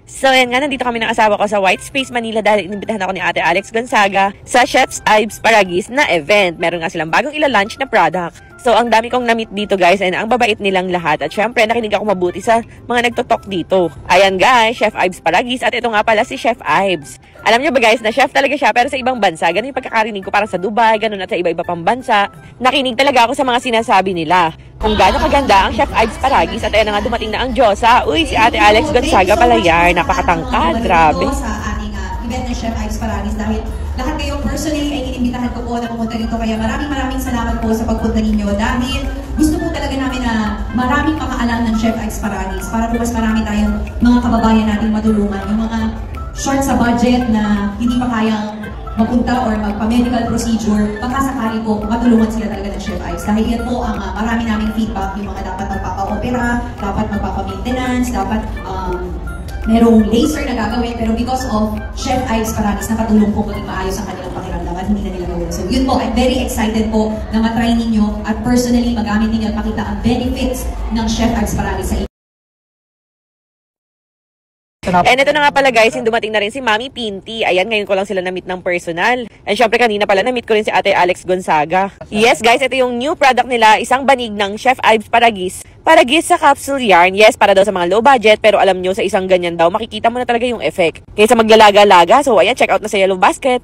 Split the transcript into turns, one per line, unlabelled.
So, ayan nga, nandito kami ng asawa ko sa White Space, Manila dahil inimbitahan ako ni Ate Alex Gonzaga sa Chef's Ives Paragis na event. Meron nga silang bagong ila-launch na product. So, ang dami kong na-meet dito guys and ang babait nilang lahat. At syempre, nakinig ako mabuti sa mga nagtotalk dito. Ayan guys, Chef Ives Paragis at ito nga pala si Chef Ives. Alam niyo ba guys na chef talaga siya pero sa ibang bansa. Ganun yung pagkakarinig ko parang sa Dubai, ganun at sa iba-iba pang bansa. Nakinig talaga ako sa mga sinasabi nila. Kung gaano kaganda ang Chef Ives Paragis at ayan na nga dumating na ang Diyosa. Uy, si Ate Alex Gonzaga Palayar. Napakatangkad, grabe.
Sa ating event ng Chef Ives Paragis dahil lahat kayo personally ay inimbitahan ko po na pumunta dito. Kaya maraming salamat po sa pagpunta ninyo dahil gusto po talaga namin na maraming makaalam ng Chef Ives Paragis para po mas marami tayong mga kababayan nating matulungan. Yung mga short sa budget na hindi pa kayang mapunta or magpa-medical procedure, pagkasakali po, matulungan sila talaga ng Chef Ives. Dahil yan po ang marami naming feedback, yung mga dapat magpapa-opera, dapat magpapa-maintenance, dapat merong laser na gagawin, pero because of Chef Ives Paragis, nakatulong po maging maayos ang kanilang pakiramdam at hindi na nila gawin. So yun po, I'm very excited po na matry ninyo at personally magamit ninyo at makita ang benefits ng Chef Ives Paragis sa inyo.
And ito na nga pala guys, yung dumating na rin si Mami Pinti. Ayan, ngayon ko lang sila na-meet ng personal. And syempre kanina pala na-meet ko rin si Ate Alex Gonzaga. Yes guys, ito yung new product nila, isang banig ng Chef Ives Paragis. Paragis sa capsule yarn. Yes, para daw sa mga low budget, pero alam nyo sa isang ganyan daw, makikita mo na talaga yung effect. Kaysa maglalaga-laga, so ayan, check out na sa Yellow Basket.